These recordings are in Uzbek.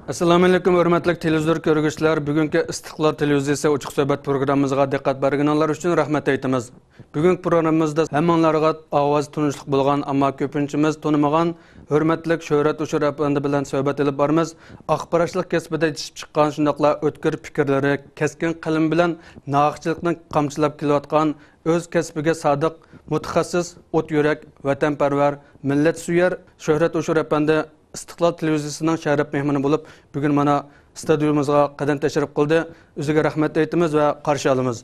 Assalomu alaykum, hurmatli televizor ko'ruvchilar. Bugungi Istiqlol televiziyasi ochiq suhbat programmamizga diqqat berganlar uchun rahmat aytamiz. Bugungi programmamizda hammalarga ovoz tunishlik bo'lgan, ammo ko'pinchimiz tonimagan hurmatli Shuhrat Ushur apandi bilan suhbat olib boramiz. Axborotchilik kasbida yetishib chiqqan shundaqla o'tkir fikrlari, keskin qalam bilan naqshchilikni qamchilab kelayotgan, o'z kasbiga sodiq, mutaxassis, o't yurak, vatanparvar, millatsuvar Shuhrat Ushur apandi Istiqlol televiziyasining sharaf mehmoni bo'lib, bugun mana stadionimizga qadam tashrif qildi. O'ziga rahmat aytamiz va qarshi olamiz.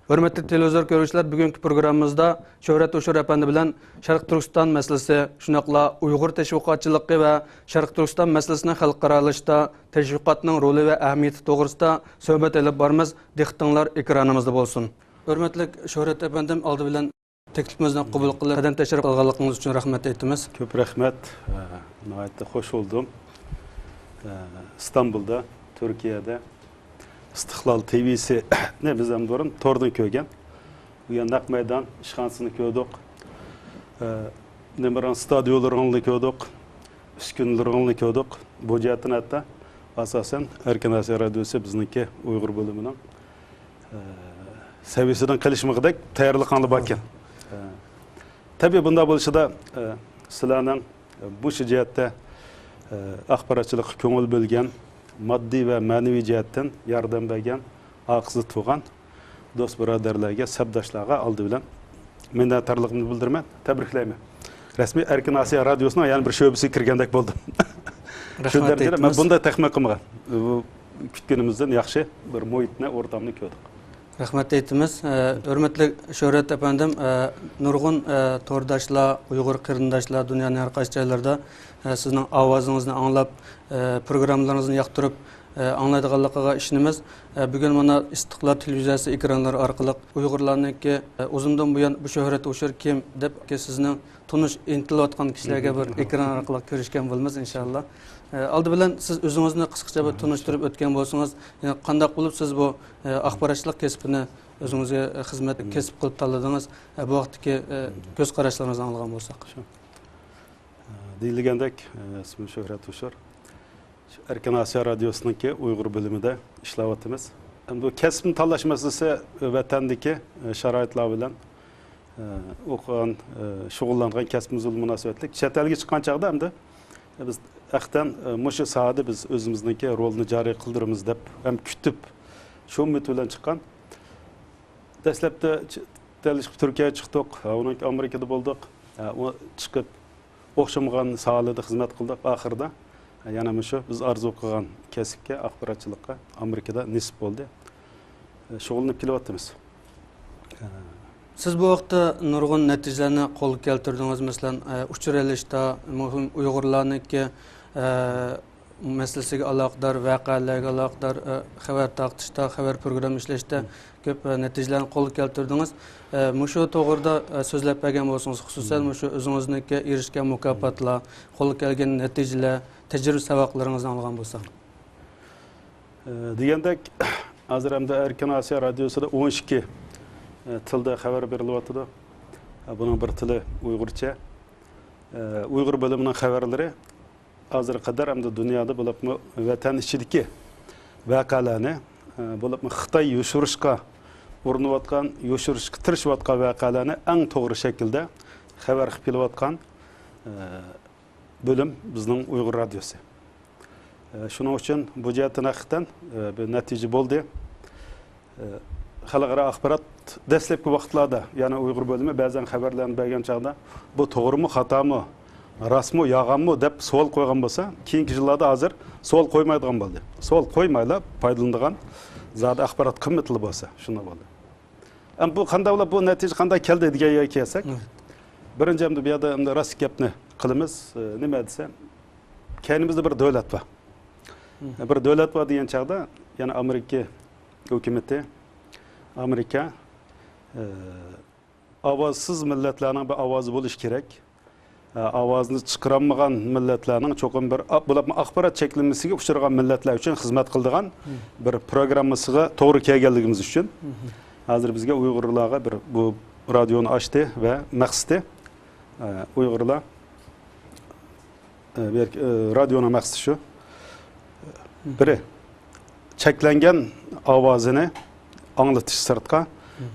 Hurmatli televizor ko'ruvchilar, bugungi programmamizda Shuhrat Ushur apandi bilan Sharq Turkiston masalasi, shunaqla Uyg'ur tashviqotchiligi va Sharq Turkiston masalasini xalqaralashda tashviqotning roli va ahamiyati to'g'risida suhbat olib boramiz. Diqqatinglar ekranimizda bo'lsin. Hurmatli Shuhrat apandim, oldi bilan teklifimizni qabul qilib, qadam tashrif qilganligingiz uchun rahmat aytamiz. Ko'p rahmat. Nihoyatda xush oldum. İstanbul'da, Türkiye'de Istiqlol TV'si ne bizden doğru tordan köygen. Bu yandak meydan işhansını köydük. Nemiran stadyolarını köydük. Üskünlerini köydük. Bu cihetten hatta asasen Erken Asya Radyosu bizimki Uygur bölümünün seviyesinden kalışmakta tayarlık anlı bakın. Tabii bunda buluşu da silahının bu cihette axborotchilik ko'ngil bo'lgan, moddiy va ma'naviy jihatdan yordam bergan, aqzi tuğan do'st birodarlarga, sabdoshlarga oldi bilan minnatdorligimni bildiraman, tabriklayman. Rasmiy Erkin Asiya Radyosu'na yana bir sho'basiga kirgandek bo'ldim. Shu darajada men bunday taxmin qilmagan. Bu kutganimizdan yaxshi bir muhitni, o'rtamni ko'rdik. Rahmat aytamiz. Hurmatli Shuhrat apandim, nurg'un to'rdoshlar, Uyg'ur qarindoshlar dunyoning har qaysi joylarida sizning ovozingizni anglab, programmalaringizni yoqtirib anglaydiganligiga ishonamiz. Bugun mana Istiqlol televiziyasi ekranlari orqali Uyg'urlarniki uzundan buyon bu Shuhrat Ushur kim deb sizning tunish intilayotgan kishilarga bir ekran orqali ko'rishgan bo'lamiz inshaalloh. Aldı bilan siz o'zingizni qisqacha bir tunishtirib o'tgan bo'lsangiz, qanday bo'lib siz bu axborotchilik kasbini o'zingizga xizmat kasb qilib tanladingiz? Bu vaqtdagi ko'z qarashlaringizni anglagan bo'lsak. Deyilgandek, ismim Shuhrat Ushur. Erken Asya Radyosu'nunki Uygur bölümünde işlavatımız. Bu kesbini tanlash masalasi vatandagi sharoitlar bilan o'qigan, shug'ullangan kasbimiz bilan munosabatlik. Chet elga chiqqan chaqda hamda biz Aktan muşu sahada biz özümüzdeki rolünü cari kıldırımız dep hem kütüp şu ümit bilen çıkan. Deslepte Türkiye'ye çıktık, onun Amerika'da bulduk. O çıkıp okşamagan sağladı hizmet kıldık ahırda. Yani şu biz arzu okuyan kesipke, akbaratçılıkka Amerika'da nisip oldu. Şoğulunub kilovatımız. Siz bu vaqtda nurg'un natijalarni qo'lga keltirdingiz. Masalan, uchralishda muhim Uyg'urlarniki masalasiga aloqador, voqealarga aloqador xabar taqtishda, xabar program ishlashda ko'p natijalarni qo'lga keltirdingiz. Mushu to'g'rida so'zlab bergan bo'lsangiz, xususan mushu o'zingizniki erishgan mukofotlar, qo'lga kelgan natijalar, tajriba saboqlaringizni olgan bo'lsak. Degandek, hozir hamda Erkin Asiya Radyosu'da 12 tilda xabar berilyapti. Bunun bir tili Uyg'urcha. Uyg'ur bölümünün xabarlari hozir qadar hamda dunyoda bo'libmi vatan ichidagi voqealarni bo'libmi Xitoy yoshirishga urinayotgan, yoshirishga tirishayotgan voqealarni eng to'g'ri shaklda xabar qilib kelayotgan bölüm bizning Uyg'ur radiosi. Shuning uchun bu jihatdan haqiqatan bir natija bo'ldi. Xalqaro axborot dastlabki vaqtlarda, ya'ni Uyg'ur bölümü ba'zan xabarlarni bergan chaqda bu to'g'rimi, xatomi, rostmi, yolg'onmi deb savol qo'ygan bo'lsa, keyingi yillarda hozir savol qo'ymaydigan bo'ldi. Savol qo'ymaylar, foydalanadigan zot axborot qimmatli bo'lsa, shunday bo'ldi. Ham bu qanday bo'lib, bu natija qanday keldi degan kelsak, birinchi bu yerda rost gapni qilamiz, nima desam, kaynimizda bir davlat bor. Bir davlat bor degan chaqda, ya'ni Amerika hukumati Amerika avazsız milletlerinin bir avazı buluş gerek. Avazını çıkaramayan milletlerinin çok bir axborot çekilmesiga uçurgan milletler için hizmet kıldığan bir programımızga doğru kelganligimiz için. Hazır bizge Uygurlarga bir bu radyonu açtı ve maqsadi Uygurlar radyonun maqsadi şu. Biri çeklengen avazını anlatış sırtka,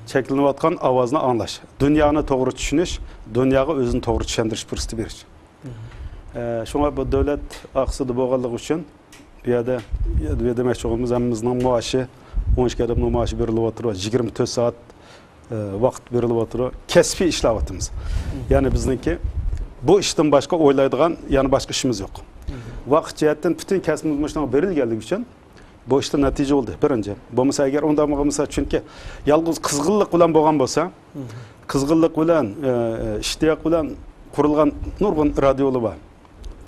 çekleniyotgan avazını anlaş. Dünyani doğru düşünüş, dünyaga özünü doğru düşündiriş fırsatı beriş. Şuna bu devlet aksıdı boğallık için bir yerde demek çoğumuz hemimizin maaşı 12 adamın maaşı verilip oturuyor. 24 saat vakit verilip oturuyor. Kesfi işlavatımız. Yani bizimki bu işten başka oylaydıgan yani başka işimiz yok. Vakit cihetten bütün kesimiz başına verilgeldiği için bu işte netice oldu. Birinci. Bu mesela eğer onda mesela çünkü yalnız kızgınlık bilen boğan bolsa, kızgınlık bilen, iştiyak bilen kurulgan nurgun radyolu var,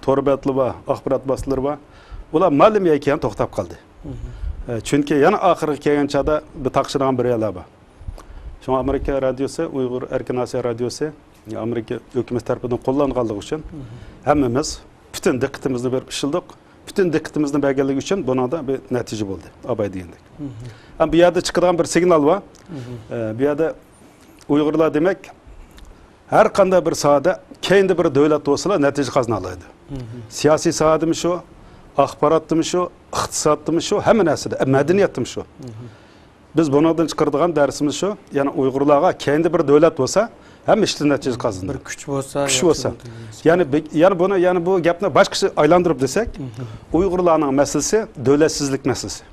torbetli var, akbarat basıları var. Ular malum yayken toktap kaldı. Çünkü yana ahırı kelgen çağda bir takşırgan bir yala var. Şu Amerika radyosu, Uygur Erkin Asya radyosu, Amerika hükümet tarafından kullanıldığı için hemimiz bütün dikkatimizni verip işildik. Bütün dikkatimizni belgelemek için buna da bir netice oldu. Abay deyendik. Bir yerde çıkan bir signal var. Bir yerde Uygurlar demek her kanda bir sahada kendi bir devlet olsa netice kazanalaydı. Siyasi sahada mı şu, akbaratlı mı şu, iktisattı mı şu, hemen neside, medeniyetli mi şu. Biz bunlardan çıkardığımız dersimiz şu, yani Uygurlarga kendi bir devlet olsa hem işte netice kazandı. Bir güç olsa. Güç olsa. Yani bu gapni başkası aylandırıp desek, Uygurlarning meselesi devletsizlik meselesi.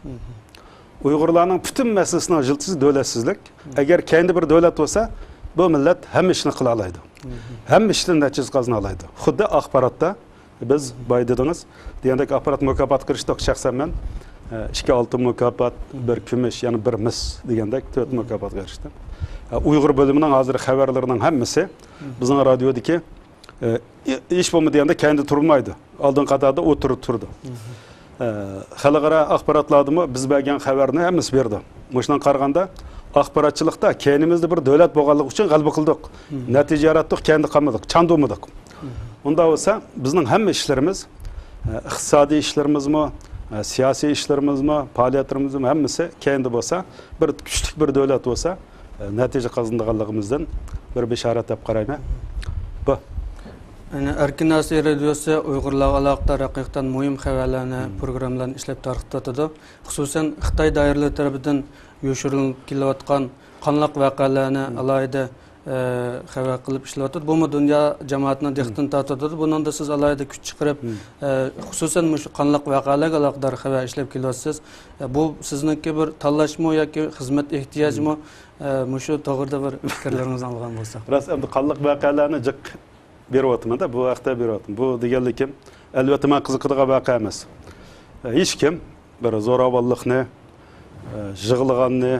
Uygurlarning bütün meselesinin jiltisi devletsizlik. Eğer kendi bir devlet olsa, bu millet hem işini kıla alaydı. Hem işini netice kazana alaydı. Xuddi akbaratta biz bay dediniz, diyendek akbarat mükafat kırıştık şahsen ben. 2 altın mükafat, bir kümüş, yani bir mis diyendek 4 mükafat kırıştım. Uygur bölümünün hazır haberlerinin hemmisi bizim radyodaki iş bomba diyende kendi turmaydı. Aldığın kadar da oturup turdu. Halkara akbaratladı mı biz belgen haberini hemmisi verdi. Muşdan karganda akbaratçılıkta kendimizde bir devlet boğallık için galba kıldık. Netice yarattık, kendi kalmadık, çandırmadık. Onda olsa bizim hem işlerimiz, iktisadi işlerimiz mi, siyasi işlerimiz mi, faaliyetlerimiz mi hemmisi kendi olsa, bir küçük bir devlet olsa netice kazandığımızdan bir beşaret yap karayma. Bu. Yani Erkin Asya radyosu Uygurlarga alaqadar haqiqatan muhim haberlarni, programlarni ishlab tarqatadi. Xususan Xitoy doiralari tarafidan yo'shirilib kelayotgan qonliq voqealarni alayida xabar qilib ishlayotadi. Bu dunyo jamoatining diqqatini tortadi. Bundan da siz alayida kuch chiqarib, xususan shu qonliq voqealarga alaqadar xabar ishlab kelyapsiz. Bu sizniki bir tanlashmi yoki xizmat ehtiyojmi? Shu to'g'rida bir fikrlaringizni olgan bo'lsa. Ras endi qonliq voqealarni jiq beryapman da bu vaqtda beryapman. Bu deganlikim albatta men qiziqadigan voqea emas. Hech kim bir zo'ravonlikni, yig'ilganni,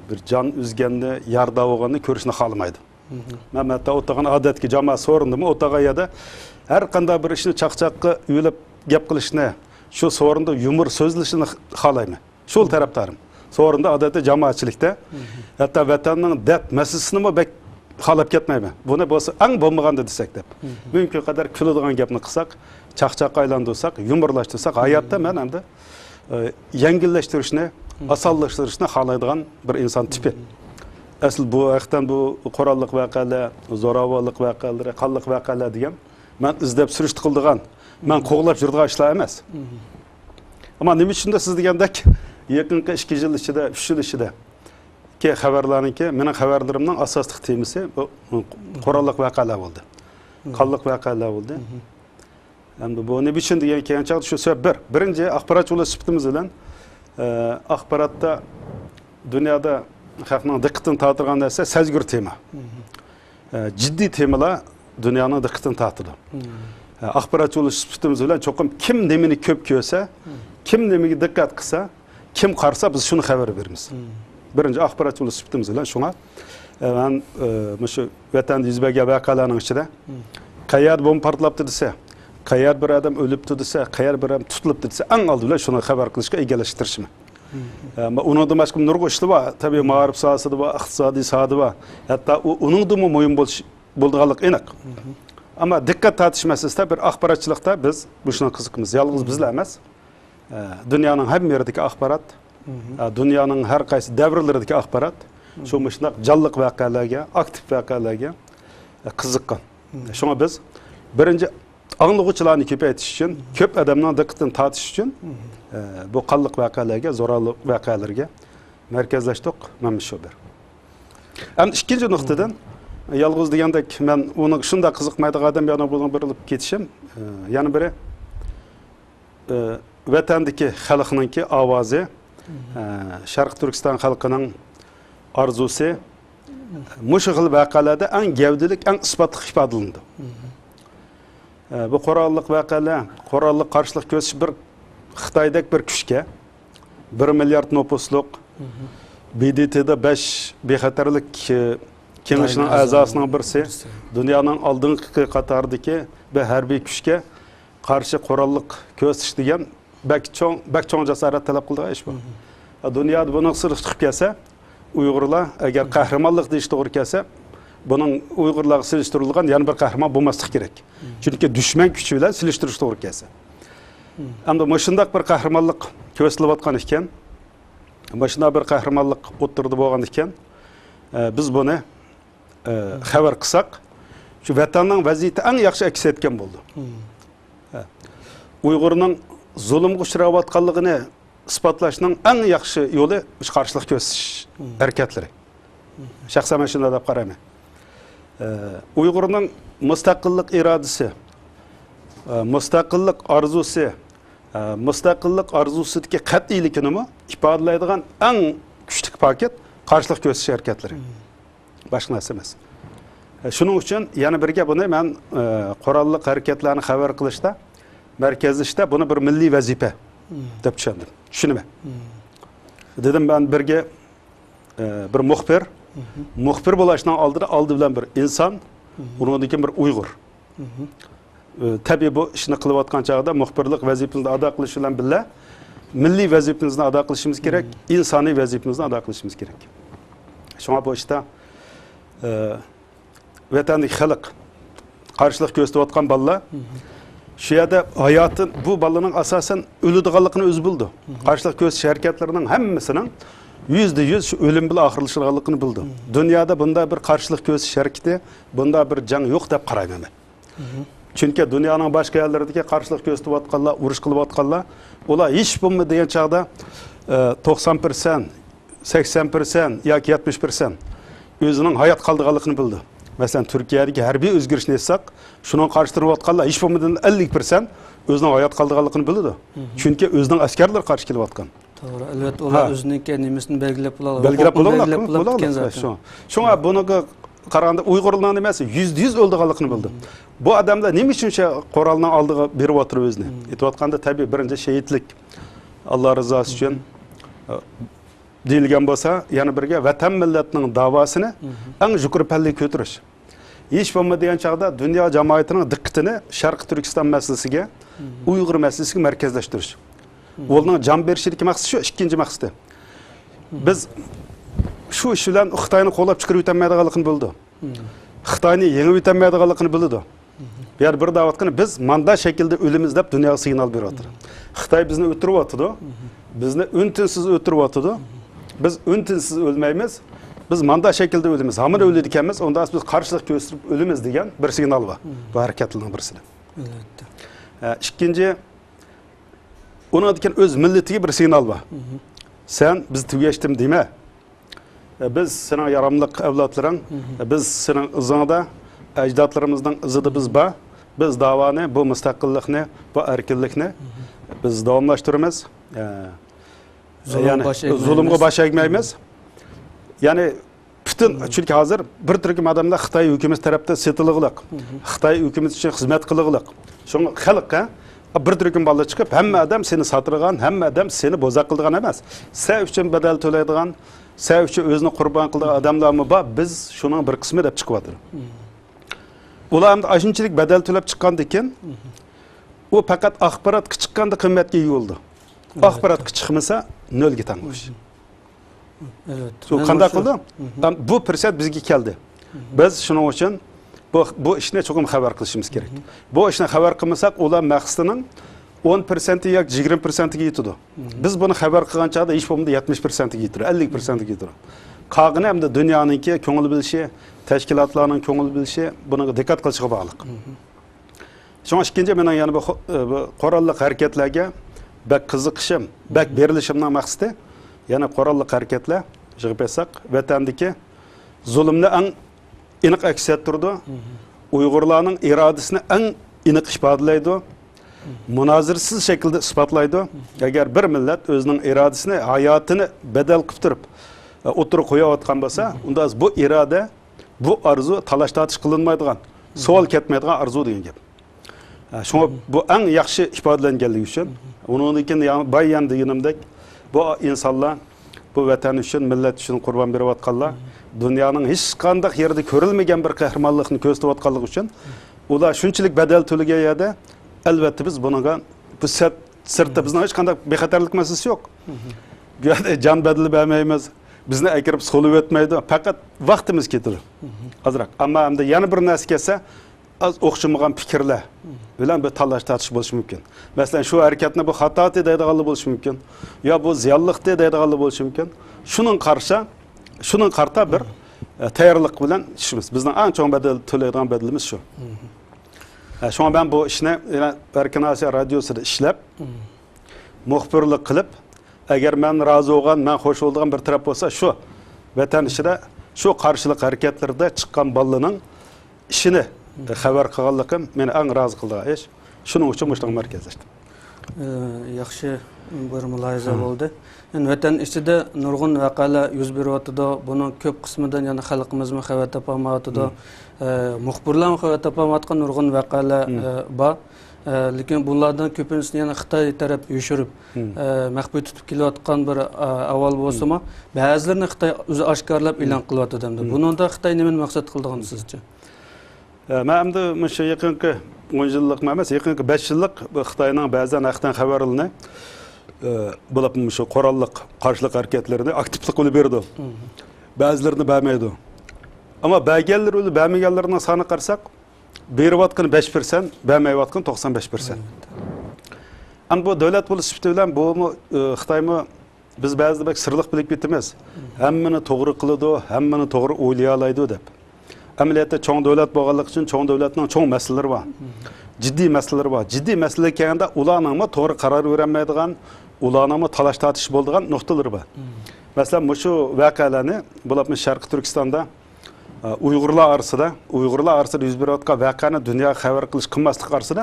bir jon uzganni, yarda bo'lganni ko'rishni xohlamaydi. Men hatto o'tagan odatga jamoat so'rindimi, o'tag'ayada har qanday bir ishni chaqchaqqa uyilib gap qilishni, shu so'rinda yumor so'zlashini xohlayman. Shul tarafdarim. So'rinda odatda jamoatchilikda hatto vatanning dard masalasini bek xalab ketmayman. Buni bo'lsa eng bo'lmaganda desak deb. Mumkin qadar kuladigan gapni qilsak, chaqchaqqa aylantirsak, yumorlashtirsak, hayotda men endi yengillashtirishni, osonlashtirishni xohlaydigan bir inson tipi. Asl bu vaqtdan bu qurolliq voqealar, zo'ravonlik voqealari, qonliq voqealar degan men izlab surishti qildigan, men qo'g'lab yuradigan ishlar emas. Ammo nima uchun siz degandek yaqinqi 2 yil ichida, 3 yil ichida ki haberlarınki, mening haberlerimning asosli temisi bu qurolliq voqealar bo'ldi. Qonliq voqealar bo'ldi. Endi bu nima uchun degan kelgancha shu sabab birinchi axborotchilar sifatimiz bilan axborotda dunyoda xalqning diqqatini tortgan narsa sezgir tema. Jiddiy temalar dunyoning diqqatini tortadi. Axborotchilar sifatimiz bilan cho'qim kim nimani ko'p ko'rsa, kim nimaga diqqat qilsa, kim qarsa biz shuni xabar beramiz. Birinci axborotchilik sifatimiz bilan shunga men shu vatanda yuz bergan voqealarning ichida qayer bomba portlabdi desa, qayer bir odam o'libdi desa, qayer bir odam tutilibdi desa, eng oldin shuni xabar qilishga egallashtirishmi. Uningdan boshqa nurg'un ishlar bor, tabiiy ma'rif sohasida bor, iqtisodiy sohada bor. Hatto uningdan muhim bo'lganlik aniq. Ammo diqqat tortish masalasida bir axborotchilikda biz bu shuna qiziqmiz. Yolg'iz bizlar emas. Dunyoning hamma yeridagi axborot dünyanın her qaysi davrlaridagi axborot shu shunaq jonliq voqealarga, aktiv voqealarga qiziqqan. Shunga biz birinchi anlıqçılarını köpeytiş için, köp adamdan diqqatini tartish için bu qanliq vaqalarga, zo'ravonlik vaqalarga markazlashdik mana shu bir. Endi ikkinchi nuqtadan yolg'iz degandek men uni shunda qiziqmaydigan odam yana bo'lib burilib ketishim, yana biri vatandagi xalqninki ovozi, Sharq Turkiston xalqining orzusi mushu xil vaqalarda eng gavdalik, eng isbotli ifodalandi. Bu qurolliq vaqalar, qurolliq qarshilik ko'rsatish bir Xitoydek bir kuchga 1 milliard nüfusluq BDT'de 5 bexatarlik kengashining a'zosining birisi, dunyoning oldingi qatordagi bir harbiy kuchga qarshi qurolliq ko'rsatish degan bak cho'ng jasorat talab qiladigan ish bu. Dunyoda buni sir chiqib kelsa, Uyg'urlar agar qahramonlik deyish to'g'ri kelsa, buning Uyg'urlarga silishtirilgan yana bir qahramon bo'lmasligi kerak. Chunki dushman kuchi bilan silishtirish to'g'ri kelsa. Endi shunday bir qahramonlik ko'rsatilayotgan ekan, shunday bir qahramonlik o'tirdi bo'lgan ekan, biz buni xabar qilsak, shu vatanning vaziyati eng yaxshi aks etgan bo'ldi. Uyg'urning zulmga uchrayotganligini isbotlashning eng yaxshi yo'li qarshilik ko'rsatish harakatlari. Shaxsan men shunday deb qarayman. Uyg'urning mustaqillik irodasi, mustaqillik orzusi, mustaqillik orzusidagi qat'iylikni ifodalaydigan eng kuchli paket qarshilik ko'rsatish harakatlari. Boshqa narsa emas. Shuning uchun yana birga buni men qurolliq harakatlarni xabar qilishda, markazlashda buni bir milliy vazifa deb tushundim. Tushunaman. Dedim ben birga bir muxbir bo'lishdan oldi bilan bir inson, undan keyin bir Uyg'ur. Tabii bu ishni qilayotgan chog'da muxbirlik vazifamizni ado qilish bilan birga milliy vazifamizni ado qilishimiz kerak, insoniy vazifamizni ado qilishimiz kerak. Shunga bu ishda vatandagi xalq qarshilik ko'rsatayotgan bolalar shu yerda hayotın bu balaning asosan o'ladiganligini o'zi bildi. Qarshilik ko'rsatish harakatlarining hammasining %100 şu ölüm bilan oxirlashganligini bildi. Dunyoda bunday bir qarshilik ko'rsatish harakati, bunday bir jang yo'q deb qarayman. Chunki dunyoning boshqa yerlaridagi qarshilik ko'rsatayotganlar, urush qilayotganlar, ular hech bo'lmadi degan chaqda 90%, 80% yoki 70% o'zining hayot qoldiganligini bildi. Mesela Türkiye'deki harbiy o'zgarishni etsak, shuni qarshi turayotganlar hech bo'lmadi 50% o'zining hayot qoldiganligini bildi. Chunki o'zining askarlar qarshi kelayotgan. To'g'ri, albatta ular o'ziniki nimasini belgilab bo'ladi. Belgilab bo'ladi. Shunga bunaqa qaraganda Uyg'urlarning nimasi %100 o'ldiganligini bildi. Bu odamlar nima uchun qurolni oldiga berib o'tirib o'zini? Aytayotganda tabii birinchi shahidlik Alloh rizosi uchun deyilgan bo'lsa, yana birga vatan millatning davosini eng yuqori pallaga ko'tarish. Hech bo'lmadi degan chaqda dunyo jamoatining diqqatini Sharq Turkiston masalasiga, Uyg'ur masalasiga markazlashtirish. Uning jon berishlik maqsadi shu, ikkinchi maqsadi. Biz shu ish bilan Xitoyni qo'llab chiqarib o'tmaydiganligini bildi. Xitoyni yengib o'tmaydiganligini bildi. Bir davatqani biz manda shaklda o'limiz deb dunyoga signal beryapti. Xitoy bizni o'tiryapti. Bizni untinsiz o'tiryapti. Biz untinsiz o'lmaymiz. Biz manda shaklda o'limiz. Hamon o'ladi ekanmiz, onda biz qarshilik ko'rsatib o'limiz degan bir signal bor. Bu harakatlarning birisi. Ikkinchi ona diken öz milletiga bir signal bor. Sen biz tugashdim dema. Biz sening yaramliq avlodlaring, biz sening izingda ajdodlarimizning izida biz bor. Biz davoni, bu mustaqillikni, bu erkinlikni biz davomlashtiramiz. Yani zulmga bosh egmaymiz. Yani bütün çünkü hazır bir türlü adamlar Xitoy hukumat tarafdan setilg'iliq, Xitoy hukumat uchun xizmat qilg'iliq. Şoň xalqqa bir türlü balla chiqib, hamma adam seni satırgan, hamma adam seni bozaq qildigan emas. Sen uchun badal to'laydigan, sen uchun o'zini qurbon qildigan odamlarmi bor, biz shuning bir qismi deb chiqyapti. Ular ham ashunchalik badal to'lab chiqqandan keyin u faqat axborotga chiqqanda qimmatga yo'ldi. Axborotga chiqmasa nolga tang'ish. Evet. Şu qanday qildi? Bu fursat bizga keldi. Biz shuning uchun bu ishni cho'qim xabar qilishimiz kerak. Bu ishni xabar qilmasak, ular maqsadining 10% yoki 20%ga yetadi. Biz buni xabar qilgan chaqda hech bo'lmasa 70%ga yetadi, 50%ga yetadi. Qolgani hamda dunyoninki ko'ngil bilishi, tashkilotlarning ko'ngil bilishi, buniga diqqat qilishiga bog'liq. Şoň ikinji menen ýani bu qorallyk hareketlerge bek qiziqishim, bek berilişimden maksati ýani qorallyk hareketler jygypsak wetandiki zulümni en iniq aks etdirdi. Uygurlarning iradasini en iniq ifadelaydi. Munazirsiz şekilde ispatlaydı. Eğer bir millet özünün iradasini, hayatını bedel qilib turib o'tirib qo'yayotgan bo'lsa, unda bu irade, bu arzu talaş tartış qilinmaydigan, savol ketmaydigan arzu degan gap. Şoňa bu en yaxshi ifadelengenligi uchun, uningkin bayan deganimdek bu insanlar bu vatan üçün, millet üçün qurban berayotganlar, dünyanın hiç qandaq yerde ko'rilmagan bir qahramonlikni ko'rsatayotganligi uchun ular shunchalik bedel to'lagan yerda elbette biz bunga bu sirtda bizning hech qanday bexatarlik masalasi yo'q. Bu yerda jon bedeli bermaymiz. Bizni akirib solib o'tmaydi. Faqat vaqtimiz ketadi. Azroq. Ammo hamda yana bir narsa kelsa, az o'xshamagan fikrlar bilan bir talash tartish bo'lishi mumkin. Masalan, shu harakatni bu xato deydiganlar bo'lishi mumkin. Yo bu ziyonliq deydiganlar bo'lishi mumkin. Şunun qarta bir tayyorlik bilan ishimiz. Bizning eng chong bedel to'laydigan bedelimiz shu. Şoňa ben bu işni Erkin Asiya Radiosyda işlep, muhbirlik qilib, eğer men razı bolgan, men hoş bolgan bir taraf bolsa şu, vatan işide şu qarşılık hareketlerde çıkan ballıның işini haber qilganligim meni eng razı qildigan iş. Şunun uchun mushtaň merkezleşdim. Yaxshi bir mulohaza bo'ldi. Yani vatan ichida nurg'un vaqalar yuz beryapti. Buning ko'p qismidan yana xalqimizmi xabar topolmayapti. Muxbirlar xabar topolmayotgan nurg'un vaqalar bor. Lekin bunlardan ko'pinchisi yana Xitoy taraf yoshirib, maxfiy tutib kelayotgan bir avval bo'lsa-mu, ba'zilarini Xitoy o'zi oshkorlab e'lon qilyapti demdi. Buningda Xitoy nimani maqsad qilgan sizcha? Men endi mushu yaqinqi 10 yillik emas, yaqinqi 5 yillik Xitoyning ba'zan haqdan xabarlarini bo'lib mushu qoralliq qarshilik hareketlerini aktivlik qilib berdi. Ba'zilarini bermaydi. Ama belgeler öyle vermeyenlerine sana qarsak, beriyotgan 5%, vermeyotgan 95%. Ama bu devlet polisi bilen bu mu Xitoy mu biz ba'zida bak sırlıq bilip bitmez. Hemmini to'g'ri qiladi, hemmini to'g'ri o'ylayoladi deb. Amaliyotda cho'ng davlat bo'lganligi uchun cho'ng davlatning cho'ng masalalari bor. Jiddiy masalalar bor. Jiddiy masala kelganda ularning to'g'ri qaror verolmaydigan, ularning talash tortish bo'ladigan nuqtalari bor. Masalan, bu shu voqealarni bo'lib Sharqiy Turkistonda Uygurlar arasida yüz berayotgan voqeani dunyoga xabar qilish qilmaslik arasida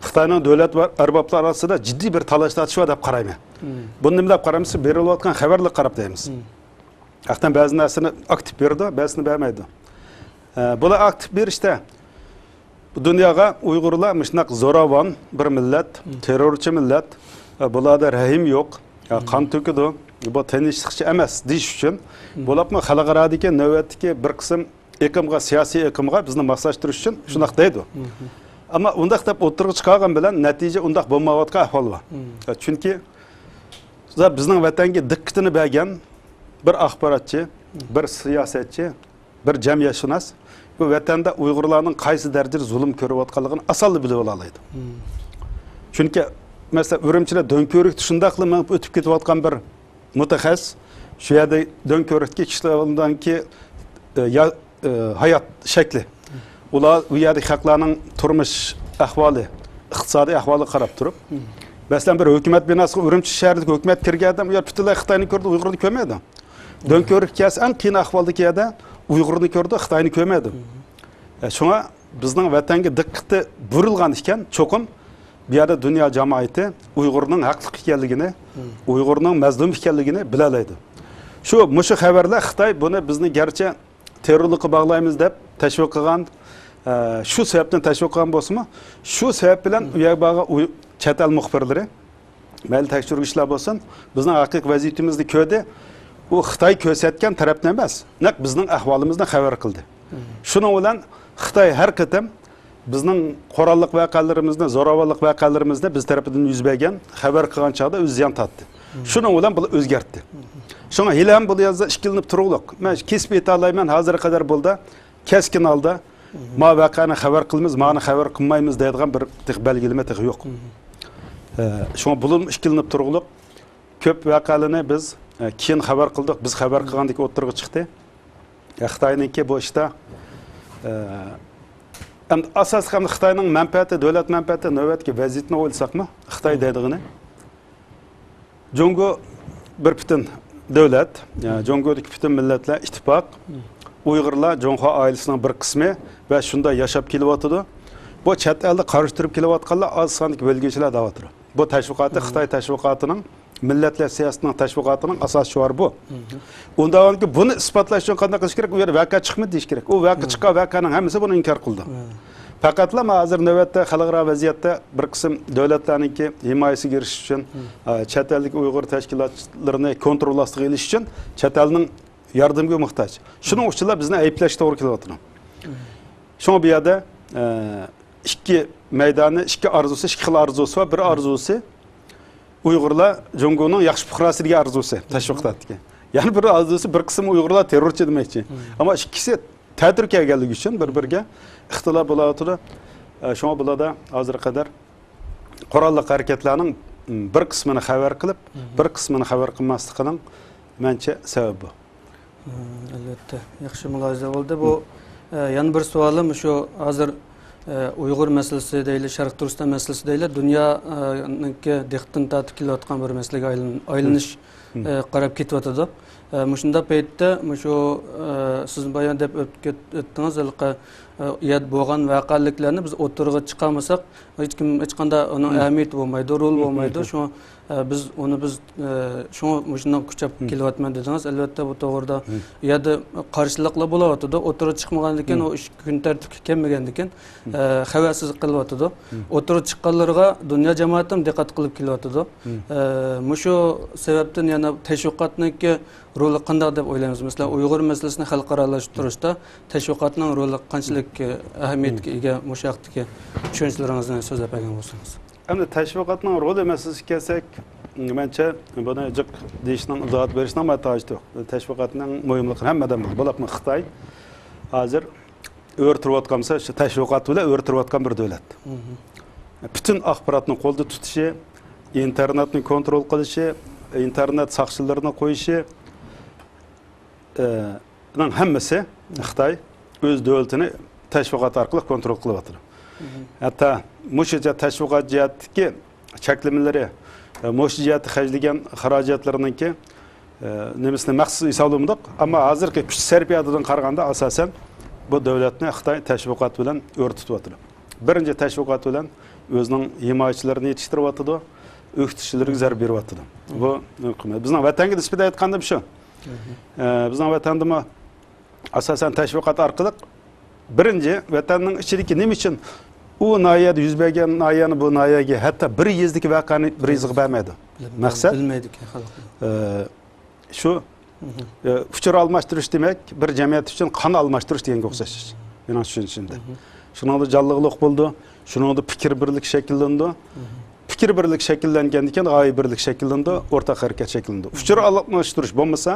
Xitoyning davlat arboblar arasida jiddiy bir talash tortish bor deb qarayman. Buni nima deb qaraymiz? Berilayotgan xabarlik qarab deymiz. Aqtan ba'zi narsani aktiv berdi, ba'zini bermaydi. Bular aktiv berishda dunyoga Uygurlar mishnak zo'ravon bir millat, terrorchi millat, bularda rahim yo'q, qon to'kidi, bu tinchlikchi emas deyish uchun bo'libmi xalqarodagi navbatdagi bir qism eqimga, siyosiy eqimga bizni maqsashtirish uchun shunaq deydi. Ammo undaq deb o'tirib chiqargan bilan natija undaq bo'lmayotgan ahvol bor. Chunki bizning vatanga diqqatini bergan bir axborotchi, bir siyosatchi, bir jamiyatshunos bu vatanda Uygurlarning qaysi darajada zulm ko'rayotganligini asalli bilib olaydi. Chunki mesela Ürümçi'de dönkörükte şundaqlı ötüp ketayotgan bir mutaxassis şu yerda dönkörükte kişilerden ki hayat şekli. Ular bu yerda xalqlarning turmush ahvoli, iqtisodiy ahvoli qarab turib, mesela bir hökumət binası Ürümçi şəhərində hökumət kirgəndə ular bütünlüy Xitayını gördü, Uygurunu görmədi. Dönkörük kəs ən qiyin ahvaldakı yerdə Uygurunu gördü, Xitayını görmədi. Şuna bizning vatanga diqqati burilgan ekan, cho'qim bir yerde dünya cemaati Uygur'un haklı ekanligini, Uygur'un mazlum ekanligini bilalaydi. Muşu haberler Xitoy bunu bizni gerçi terörlükle bağlayımız deb teşvik qilgan, şu sebepten teşvik qilgan bo'lsa-mu, şu sebep bilan uyabaga chet el muxbirlari, mayli tekshiruvchilar bo'lsin, bizning haqiqiy vaziyatimizni ko'rdi. U Xitoy ko'rsatgan tarafdan emas, naq bizning ahvolimizni xabar qildi. Shuning bilan Xitoy har qatam bizning qoralliq voqealarimizda, zo'ravonlik voqealarimizda biz tarafidan yuz bergan xabar qilgan chog'da o'z ziyon tortdi. Shuning bilan bu o'zgartdi. Shunga hilam bu yozda ishkilinib turuvliq. Men kesib eta olmayman, hozirga qadar bo'ldi. Keskin holda ma voqeani xabar qilamiz, ma'ni xabar qilmaymiz deydigan bir belgilama yo'q. Shunga bulun ishkilinib turuvliq. Ko'p voqealarni biz keyin xabar qildik, biz xabar qilgandek o'tirg'i chiqdi. Xitoyningki bu ishda Hem asas hem Xitayning menfaati, devlet menfaati navbatki vaziyatni o'ylsakmi, Xitoy deydigini. Jongo bir bütün devlet, yani Jongodagi bütün milletler ittifaq, Uyg'urlar Jonxo oilasining bir qismi va shunda yashab kelyapti. Bu chet elda qarishtirib kelayotganlar az sonli bo'lguvchilar deyapti. Bu tashviqoti Xitoy tashviqotining millatlar siyosatining tashviqotining asos shuari bu. Undanki buni isbotlash uchun qanday qilish kerak? U yer vaqa chiqmadi deyish kerak. U vaqa chiqqan vaqaning hammasi buni inkor qildi. Faqatla hozir navbatda xalqaro vaziyatda bir qism davlatlarningki himoyasiga erishish uchun chet ellik Uyg'ur tashkilotlarini kontrol ostiga olish uchun chet elning yordamiga muhtoj. Shuning uchun bizni ayblash to'g'ri kelyapti. Shunga bu yerda ikki maydoni, ikki arzusi, ikki xil arzusi var. Bir arzusi Uyg'urlar Jongoning yaxshi fuqarosiga arzusi tashviqotga. Ya'ni bir arzusi bir qism Uyg'urlar terrorchi demoqchi. Ammo ikkisi ta'tir kelganligi uchun bir-biriga ixtilof bo'layotdi. Shunga bo'ladi hozir qadar qurolli harakatlarning bir qismini xabar qilib, bir qismini xabar qilmasligining mencha sababi bu. Albatta, yaxshi mulohaza bo'ldi. Bu yana bir savolim shu hozir Uyg'ur masalasi deyli, Sharq Turkiston masalasi deyli, dunyoga diqqatni tortib kelayotgan bir masalaga aylanish qarab ketyapti. Shunda paytda shu siz bayon deb o'tdingiz, uyat bo'lgan voqealiklarni biz o'tirg'a chiqarmasak, hech qanday uning ahamiyati bo'lmaydi, rol bo'lmaydi. Biz shundan kuchab kelyapman dedingiz. Albatta bu to'g'rida uyada qarshiliklar bo'layotdi. O'tirg'a chiqmagandan keyin o ish kun tartibga kelmagandan keyin xavarsizlik qilyapti. O'tirg'a chiqqanlarga dunyo jamoati ham diqqat qilib kelyapti. Shu sababdan yana tashviqotniki roli qanday deb o'ylaymiz? Masalan, Uyg'ur masalasini xalqaralashtirishda tashviqotning roli qanchalik ahamiyatga ega shu haqdagi tushunchlaringizni so'zlab bergan bo'lsangiz. Endi tashviqotning roli masalasiga kelsak, mencha buni jiq deyishdan izohat berishdan muhtojiyat yo'q. Tashviqotning muhimligi hammadan bo'ladi. Xitoy hozir o'rtirayotgansa, shu tashviqot bilan o'rtirayotgan bir davlat. Bütün axborotni qo'lda tutishi, internetni kontrol qilishi, internet soqchilarini qo'yishi hammasi Xitoy o'z davlatini tashviqot orqali kontrol qilyapti. Hatta mushaja tashviqot jihatdagi cheklamaları, mush jihatda xarjlagan xarajatlariniki nemisini maqsad hisoblamadik, ammo hozirgi kuch sarfiyatidan qaraganda asosan bu davlatni Xitoy tashviqot bilan o'rtityapti. Birinchi tashviqot bilan o'zining himoyachilarini yetishtiryapti, o'qituvchilarga zarb beryapti. Bu bizning vatanga nisbatan aytganda shu. Bizning vatanda asosan tashviqot orqali birinchi vatanning ichidagi nima uchun u noyada yuz bergan noyani bu noyaga hatto bir yezdagi voqeani bir yezg'i bermaydi. Maqsad bilmaydi xalq. Shu fikr almashtirish demak bir jamiyat uchun qon almashtirish deganga o'xshash. Mening tushunishimda. Shuningda jonliqlik bo'ldi, shuningda fikr birlik shakllandi. Fikr birlik shakllangandan keyin g'oya birlik shakllandi, o'rtaq harakat shakllandi. Fikr almashtirish bo'lmasa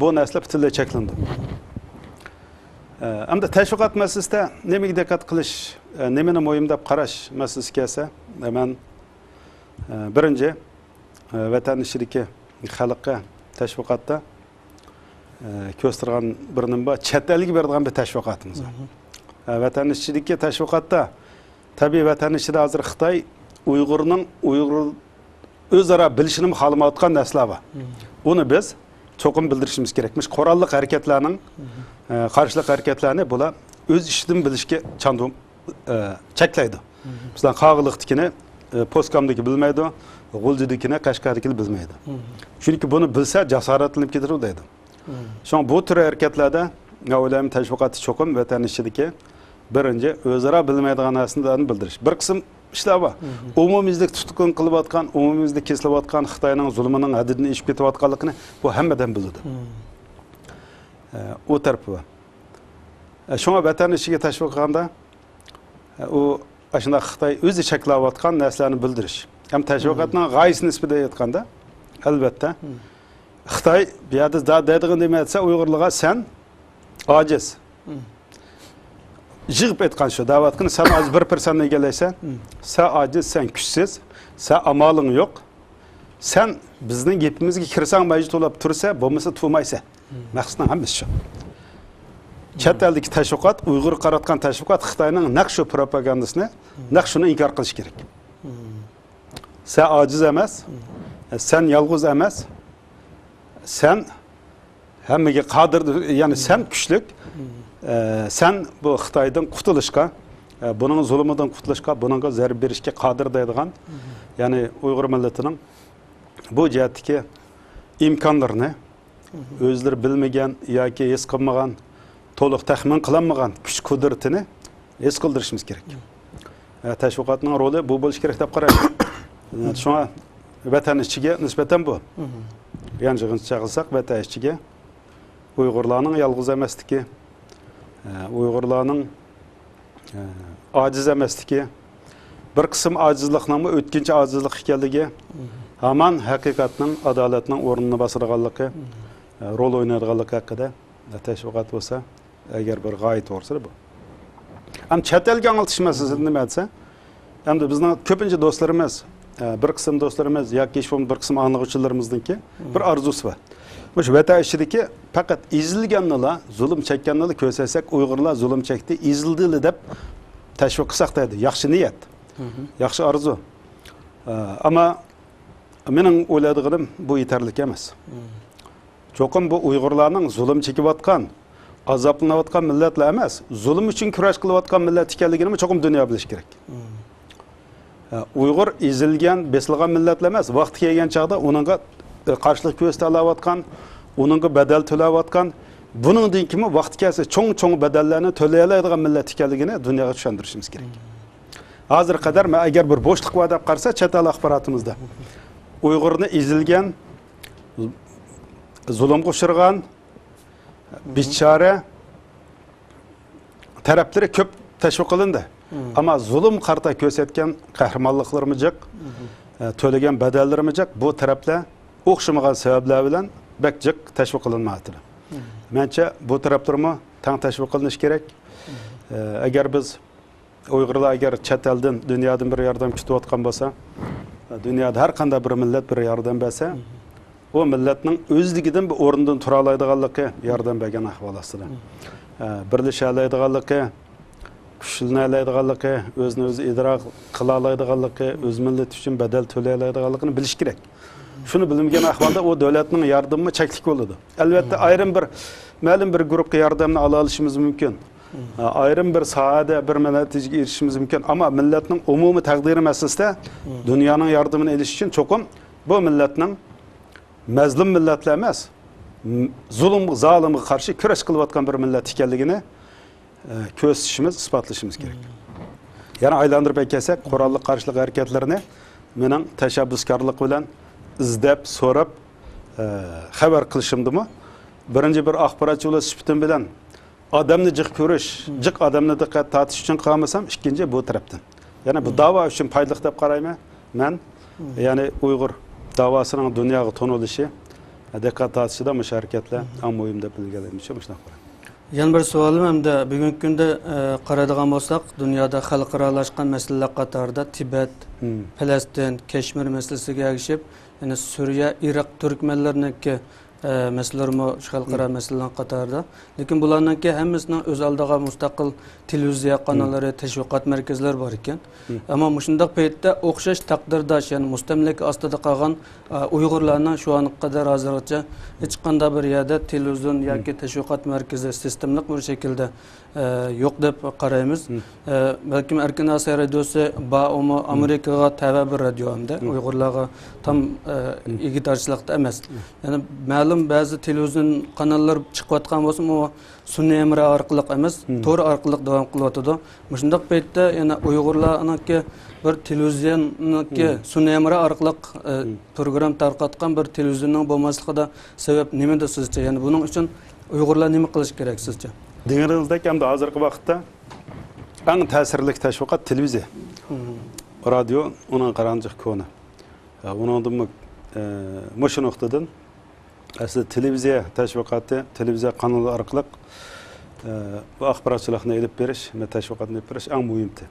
bu narsa butunlay cheklandi. Amda tashviqot masalasida nimaga diqqat qilish, nimani muhim deb qarash masalasiga kelsa, men birinchi vatan ishidagi xalqqa tashviqotda ko'rsatgan bir nima bor, chet elga beradigan bir tashviqotimiz bor. Vatan ishidagi tashviqotda tabiiy vatan ishida hozir Xitoy Uyg'ur o'zaro bilishini xohlamayotgan narsalar bor. Uni biz cho'qim bildirishimiz kerakmish. Qurolli harakatlarning qarshilik harakatlarini bular o'z ishidan bilishga chandim cheklaydi. Bizlar qog'iliqdikini postkamdagi bilmaydi, g'uldidikini Qashqardagini bilmaydi. Chunki buni bilsa jasoratlanib ketiradi deydi. Shun bu tür harakatlarda o'ylayman tashviqoti cho'qim vatan ishidagi birinchi o'zaro bilmaydigan narsalarni bildirish. Bir qism ishlar bor. Umumiylik tutqun qilayotgan, umumiylik kesilayotgan Xitoyning zulmining hadidini eshib ketayotganligini bu hammadan biladi. O tarafı var. Şuna vatan işiga tashviq qilganda u ashunda Xitoy o'zi cheklayotgan narsalarni bildirish. Ham tashviqotning g'oyasini nisbatan aytganda albatta Xitoy bu yerda deydigan nima aytsa Uyg'urlarga sen ojiz. Jig'ib aytgan shu da'vatni sen az 1% egallaysan, sen ojiz, sen kuchsiz, sen amaling yo'q. Sen bizning gapimizga kirsang majbur bo'lib tursa, bo'lmasa turmaysan. Maqsaddan hammasi shu. Chet eldeki teşvikat, Uyg'ur qaratgan teşvikat Xitoyning naq shu propagandasini, naq shuni inkor qilish kerak. Sen aciz emas, sen yalğız emas, sen hammaga qodir, yani sen kuchlik, sen bu Xitoydan qutulishga, buning zulmidan qutulishga, buningga zarb berishga qodir deydigan, yani Uyg'ur millatining bu jihatdagi imkonlarini o'zlari bilmagan yoki his qilmagan, to'liq taxmin qilinmagan kuch qudratini his qildirishimiz kerak. Teşvikatning roli bu bo'lish kerak deb qarayman. Shunga vatan ichiga nisbatan bu. Yanchig'incha qilsak, vatan ichiga Uyg'urlarning yolg'iz emasligi, Uyg'urlarning ojiz emasligi, bir qism ojizlikning o'tkinchi ojizlik ekanligi, hamon haqiqatning, adolatning o'rnini bosadiganligi, rol o'ynaydiganligi haqida teşvikat bo'lsa, agar bir g'oya to'g'risi bu. Ham chet elga anglitish masalasi nima desa, hamda bizning ko'pincha do'stlarimiz, bir qism do'stlarimiz yoki bir qism anglag'uvchilarimizningki bir orzusi bor. Mush vatan ichidagi faqat ezilganlar, zulm chekkanlar ko'rsasak, Uyg'urlar zulm chekdi, ezildi deb tashviq qilsak deydi. Yaxshi niyat. Yaxshi orzu. Ammo mening o'yladigim bu yetarli emas. Cho'qim bu Uyg'urlarning zulm chekayotgan, azoblanayotgan millatlar emas, zulm uchun kurash qilayotgan millat ekanligini cho'qim dunyo bilish kerak. Uyg'ur ezilgan, besilgan millatlar emas, vaqti kelgan chaqda uningga qarshilik ko'rsatyotgan, uningga badal to'layotgan, buningdan kimi vaqti kelsa cho'ng badallarni to'lay oladigan millat ekanligini dunyoga tushuntirishimiz kerak. Hozir qadar men agar bir bo'shliq bor deb qarasa, chet el axborotimizda Uyg'urni ezilgan, zulmga uchragan, bichora taraflari ko'p tashviq qilindi. Ama zulüm qarta ko'rsatgan qahramonliklarimiz jiq, to'lagan badallarimiz jiq, bu taraflar o'xshamagan sabablar bilan bak jiq tashviq qilinmoqda. Mencha bu taraflarmi tang tashviq qilinish kerak. Agar biz Uyg'urlar agar chet eldan, dunyodan bir yordam kutayotgan bo'lsa, dunyoda har qanday bir millat bir yordam bersa, o millatning o'zligidan bir o'rnidan tura oladiganligi yordam bergan ahvol ostida. Birlasha oladiganligi, kuchlanadiganligi, o'zini o'zi idrok qila oladiganligi, o'z millati uchun badal to'lay oladiganligini bilish kerak. Shuni bilmagan ahvolda o davlatning yordami cheklik bo'ladi. Albatta ayrim bir ma'lum bir guruhga yordamni ola olishimiz mumkin. Ayrim bir sohada bir natijaga erishishimiz mumkin, ammo millatning umumiy taqdiri masalasida dunyoning yordamini olish uchun cho'qim bu millatning mazlum millatlar emas, zulm, zolimga qarshi kurash qilayotgan bir millat ekanligini ko'rsatishimiz, isbotlashimiz kerak. Yana aylantirib kelsak, qurolli qarshilik harakatlarini mening tashabbuskorlik bilan izlab, so'rab xabar qilishimdimi? Birinchi bir axborotchi bo'lish sifatim bilan odamni jiq ko'rish, jiq odamni diqqat tortish uchun qilmasam, ikkinchi bu tarafdan. Yana bu da'vo uchun foydali deb qarayman. Men ya'ni Uyg'ur davosining dunyoga tonilishi, diqqat tortishida bu harakatlar ham muhim deb bilganligim uchun shunday qarayman. Yana bir savolim hamda bugungi kunda qaradigan bo'lsak, dunyoda xalqaralashgan masalalar qatorida Tibet, Falastin, Kashmir masalasiga ergishib, ya'ni Suriya, Iroq turkmanlarniki meselelerimi şu xalqaro meseleler qatorida. Lekin bularninki hammasining o'z oldiga mustaqil televiziya kanalları, teşviqat merkezleri bor ekan. Ammo mushundaq paytda o'xshash taqdirdosh, ya'ni mustamlaka ostida qolgan Uyg'urlarning shu ana qadar hozirgacha hech qanday bir yerda televizion yoki teşviqat merkezi sistemlik bir shaklda yo'q deb qaraymiz. Balkim Erkin Osiyo radiosi BAOMO Amerikaga tava bir radio hamda Uyg'urlarga tam egitarchilikda emas. Ya'ni ma'lum ba'zi televizion kanallar chiqayotgan bo'lsa, u sun'iy emra orqali emas, to'g'ri orqali davom qilyotdi. Shundaq paytda yana Uyg'urlarningki bir televizionniki sun'iy emra orqali program tarqatgan bir televizionning bo'lmasligida sabab nimada sizcha? Ya'ni buning uchun Uyg'urlar nima qilish kerak sizcha? Dengizde hamda hozirgi vaqtda eng ta'sirli tashviqot televiziya. Radio uning qaranjiq koni. Uningdan mushu nuqtadan aslida televiziya tashviqoti, televiziya kanali orqali bu axborotchilikni elib berish, tashviqotni elib berish eng muhimdir.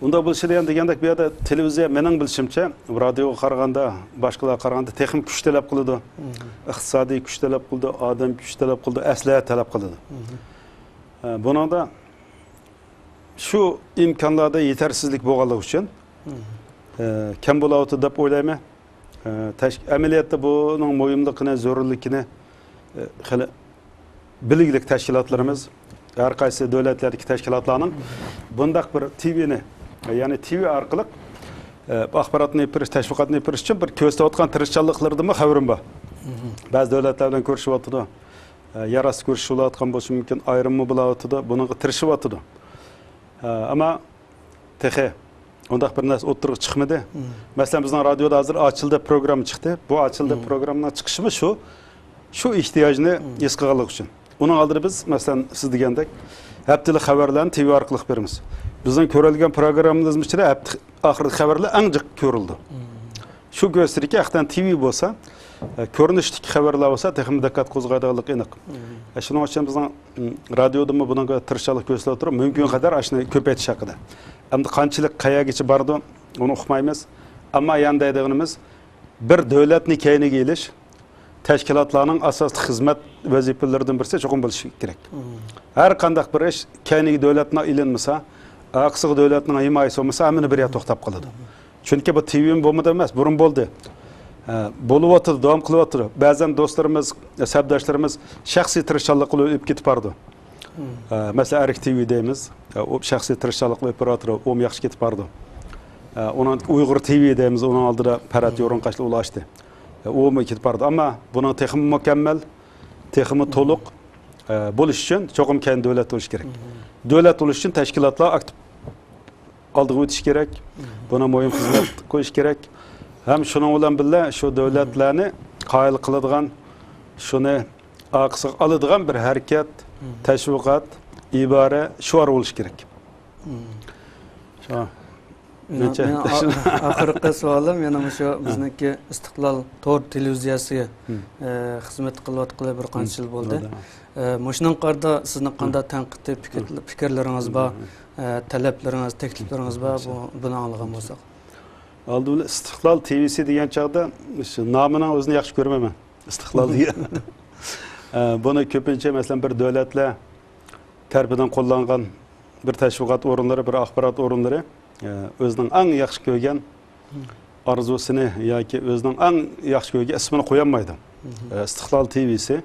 Unda bo'lishida ham degandek bu yerda televiziya mening bilishimcha radioga qaraganda, boshqalarga qaraganda texnik kuch talab qiladi, iqtisodiy kuch talab qiladi, odam kuch talab qiladi, asliya talab qiladi. Buna da şu imkanlarda yetersizlik boğalığı için kem bulavutı dep oylayma. Ameliyatda bunun moyumlukine, zorunlukine bilgilik teşkilatlarımız, her kaysi devletlerdeki teşkilatlarının bundak bir TV'ni, yani TV arkalık akbaratını yapırış, teşvikatını yapırış için bir köste otkan tırışçalıklardı mı haberim var. Bazı devletlerden görüşüp atıdı. Yarası görüşüp atkan boşu mümkün ayrımı bula atıdı. Bunun tırışıp atıdı. Ama tehe, ondak bir nas oturuq çıkmadı. Mesela bizden radyoda hazır açıldı program çıktı. Bu açıldı programdan çıkışı mı şu ihtiyacını eskağılık için. Onun aldığı biz mesela siz degендek heptili haberlerini TV arkalık verimiz. Bizden körülgen programımız içinde hep ahirde haberler ancak körüldü. Şu gösterir ki aktan TV bolsa, körünüşteki haberler olsa texim dikkat kozgaydalık eniq. Şunun için bizden radyoda mı bunun tırışçalık gösterip oturup mümkün kadar aşını köpetiş hakkında. Hem de kançılık kaya geçi bardı onu okumayımız. Ama yandaydıgınımız bir devlet nikayını geliş, teşkilatlarının asaslı hizmet vazifelerinden birisi çok biliş gerek. Her kandak bir iş kendi devletine ilinmese, aksığı devletine himayesi olmasa amını bir yer toxtab kalıdı. Çünkü bu TV'nin bomba demez, burun boldu. Bolup oturdu, devam kılıp oturdu. Bazen dostlarımız, sabdaşlarımız şahsi tırışçalıkla öpüp gitip bardı. Mesela Erik TV deyimiz, o şahsi tırışçalıkla operatörü o yaxşı gitip bardı. Onun Uygur TV deyimiz, onun aldığı parat yorun kaçlı ulaştı. O mu gitip bardı ama bunun teximi mükemmel, teximi toluk buluş için çoğum kendi devlet oluş gerek. Devlet oluş için teşkilatlar aktif aldığı ötüş gerek. Buna moyun hizmet koyuş gerek. Hem şunun olan bile şu devletlerini kayıl kılıdığan, şunu aksı alıdığan bir hareket, teşvikat, ibare şu var oluş gerek. Ahirgi sualım yana şu bizniki İstiqlal Tor televiziyasiga xizmat qilayotgan bir qancha yil bo'ldi. Muşunun qarda sizni qanday tanqidli fikrlaringiz bor, talablaringiz, tekliflaringiz bor, buni anglagan bo'lsak. Aldı İstiqlal TV'si degan çağda namının özünü yaxşı görmem. İstiqlal diye. Bunu köpünçe mesela bir devletle terbiyetten kullanılan bir teşvikat orunları, bir akbarat orunları özünün en yaxşı görgen arzusunu yoki özünün en yaxşı görgen ismini koyamaydı. İstiqlal TV'si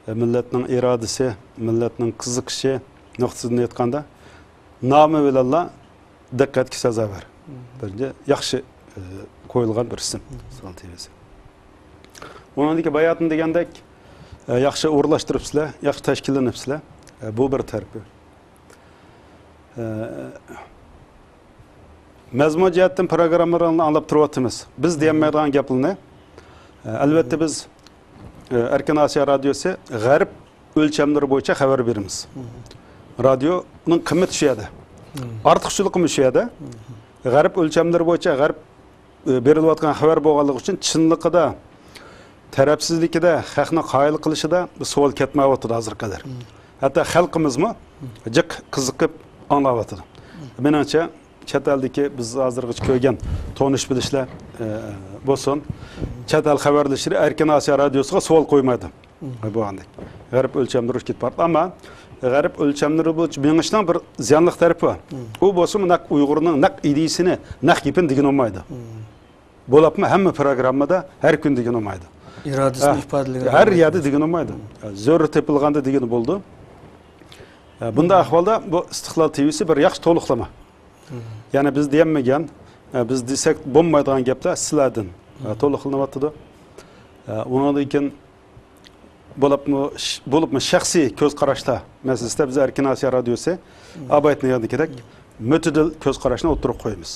milletning irodasi, milletning qiziqishi nuqtasini aytganda nomi bilan diqqatga sazovor. Birinchi yaxshi qo'yilgan bir ism İstiqlal TV'si. Onandaki bayatın degandek yaxshi o'rlashtiribsizlar, yaxshi tashkillanibsizlar. Bu bir tarafi. Mazmun jihatdan programmalarni anglab turyapmiz. Biz deyolmaydigan gaplarni albatta biz Erkin Asya Radyosu g'arb o'lchamlari bo'yicha xabar beramiz. Radyoning qimmati shu yerda. Ortiqchiligi shu yerda. G'arb o'lchamlari bo'yicha g'arb berilayotgan xabar bo'lganligi uchun chinligida, tarafsizligida, xalqni qoyil qilishida bu savol ketmayapti hozir qadar. Hatto xalqimizmi jiq qiziqib anglayapti. Menimcha chet eldagi biz hozirgacha ko'rgan tonish bilishlar bo'lsin, chet el xabarlashlari Erkin Asya Radyosuga savol qo'ymaydi. Bu andek. G'arb o'lchamlari ketib bordi, ammo g'arb o'lchamlari bo'yicha mengishning bir ziyonli tarafi bor. U bo'lsa naq Uyg'urning naq idisini, naq gapini degan olmaydi. Bo'lapmi hamma programmada har kun degan olmaydi. İradesini ifadeliği. Her yerde degan olmaydi. Zo'r tepilganda degan bo'ldi. Bunda ahvolda bu İstiqlal TV'si bir yaxshi to'liqlama. Yani biz deyemmeyen, biz desek bo'lmaydigan gaplar sizlardan to'liqlanyapti. Ondan keyin bo'libmi shaxsiy ko'z qarashlar masalasida biz Erkin Asya Radyosu abaytniyadikidek mütedil ko'z qarashni o'tirib qo'yamiz.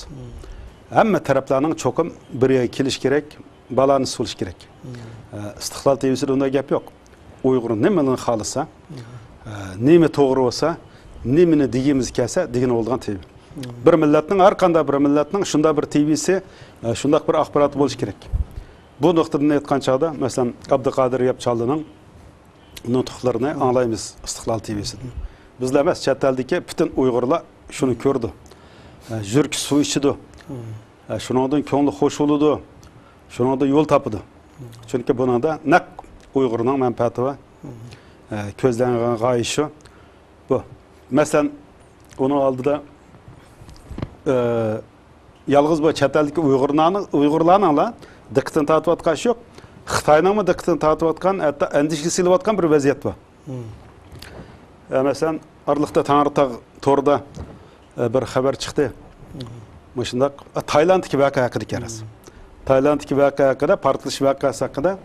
Hamma taraflarning cho'qim bir yerga kelish kerak, balans bo'lish kerak. İstiqlal TV'sida unday gap yo'q. Uyg'ur nimani xohlasa, nima to'g'ri bo'lsa, nimani degimiz kelsa, degan bo'lgan TV. Bir milletning har qanday bir milletning shunda bir TV'si, shunda bir axborot bo'lish kerak. Bu nuqtadan aytgan chog'da, masalan, Abduqodir Yapchaldining nutqlarini anglaymiz İstiqlal TV'sidan. Bizlar emas, chet eldagi butun Uyg'urlar shuni ko'rdi. Jurk suv ichidi. Shuningdan ko'ngli xo'sh bo'ldi. Shuningda yo'l topdi. Chunki buningda naq Uyg'urning manfaati va ko'zlangan g'oyasi bu. Mesela onun aldıda yalğız bu çeteldeki Uygurlarla dikkatini tatip atkan yok. Xitayning mı dikkatini tatip atkan, hatta endişki silip atkan bir vaziyet var. Mesela Arlıkta Tanrıtağ torda bir haber çıktı. Muşundaq Tayland'daki vaka hakkında kerez. Tayland'daki vaka hakkında, partiliş vakası hakkında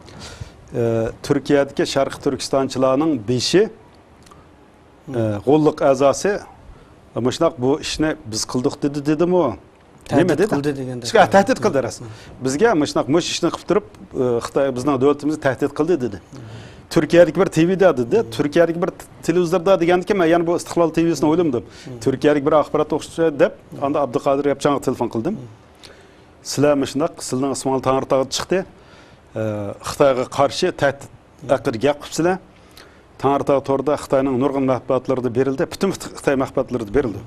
Türkiye'deki Şarkı Türkistançılarının 5'i qo'lliq a'zosi muşundaq bu ishni biz qildik dedimi o? Tahdid qildi deganda. Tahdid qildi rasman. Bizga muşundaq mush ishni qilib turib Xitoy bizning davlatimizni tahdid qildi dedi. Türkiye'deki bir TV'de dedi. Türkiye'deki bir televizorda degandi ki, men yani bu İstiqlal TV'sini o'ylamdim. Türkiye'deki bir axborot o'qituvchi deb, anda Abduqodir Yapchang'a telefon qildim. Sizlar muşundaq, sizning Ismoil Tanrıtağ chiqdi. Xitoyga qarshi tahdid haqida gap qilibsizlar. Tanrıtağ torda Xitoyning nurg'un mahbubotlarida berildi. Bütün Xitoy mahbubotlarida berildi.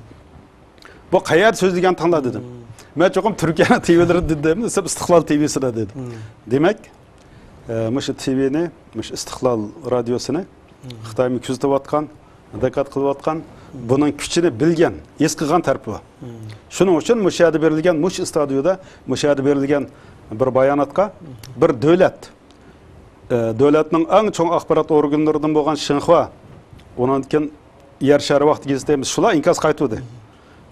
Bu qayerda so'zlagan tanla dedim. Men cho'qim Turkiyaning TV'lari dedim, siz İstiqlal TV'sida dedim. Demak, mush TV'ni, mush İstiqlal radiosini Xitoy kuzatib atgan, diqqat qilib atgan, buning kuchini bilgan, esqigan tarafı bor. Shuning uchun mush yerda berilgan, mush studiyada mush yerda berilgan bir bayonotga bir davlat davlatning eng cho'ng axborot organlaridan bo'lgan Xinhua, ondan keyin Yer shari vaqt gazetamiz shular inkos qaytdi.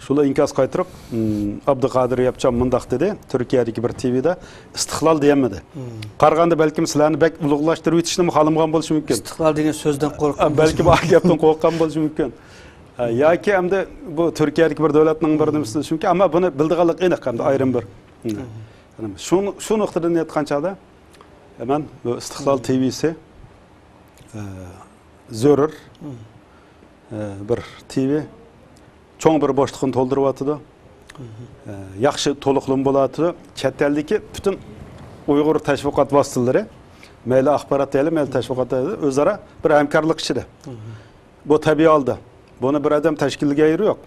Shular inkos qaytirib, Abduqodir Yapchang mundaq dedi, Turkiyadagi bir TV'da istiqlol deyamadi. Qaraganda balkim sizlarni bek ulug'lashtirib o'tishni xohlagan bo'lishi mumkin. İstiqlal degan so'zdan qo'rqib. Balki bu gapdan qo'rqqan bo'lishi mumkin. Yoki hamda bu Turkiyadagi bir davlatning bir nimasi chunki, ammo buni bildiganlik aniq hamda ayrim bir. Shu nuqtadan aytganchada hemen bu İstiqlal TV'si zo'rur bir TV çoğun bir boşluğunu toldurib atıdı. Yaxşı to'liqlim bo'ladı. Chet eldeki bütün Uyg'ur tashviqot vositalari, mayli axborot tayli, mayli tashviqot tayli o'zaro bir hamkorlik ichida. Bu tabiiy holda. Buni bir odam tashkiliga ayiri yo'q.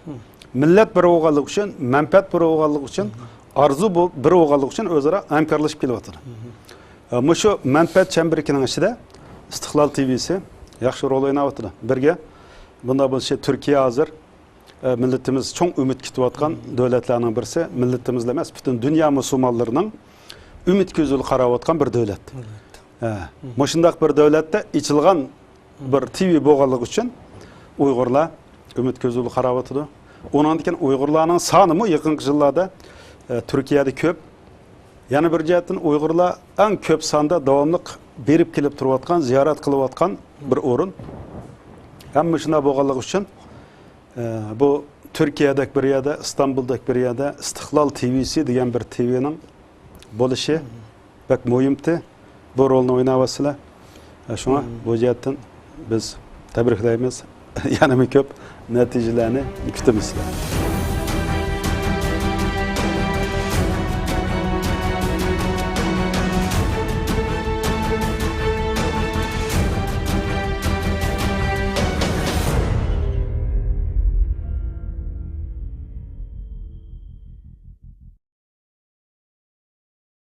Millat bir bo'lganlik uchun, manfaat bir bo'lganlik uchun, arzu bu bir bo'lganlik uchun o'zaro hamkorlashib kelyapti. Mushu manfaat chambarkining ichida İstiqlal TV'si yaxshi rol o'ynayapti. Birga bunda bu şey Türkiye hazır. Milletimiz çok ümit kitiyotgan devletlerinin birisi, milletimizle emas, bütün dünya Müslümanlarının ümit gözüyle qarayotgan bir devlet. Muşundaq bir devlette içilgan bir TV bo'lganligi uchun Uyg'urlar ümit gözüyle qarayotdi. Ondan keyin Uyg'urlarning soni mı yaqinqi yillarda Türkiye'de köp. Yani bir jihatdan Uyg'urlar eng köp sonda davomli berib kelib turayotgan, ziyorat qilayotgan bir o'rin. Hamma shunday bo'lganligi uchun bu Türkiye'deki bir yerde, İstanbul'daki bir yerde İstiqlal TV'si degan bir TV'nin bo'lishi pek muhimdi. Bu rolni o'ynayapsizlar. Shuna bu jihatdan biz tabriklaymiz. Yana ko'p natijalarni kutamiz.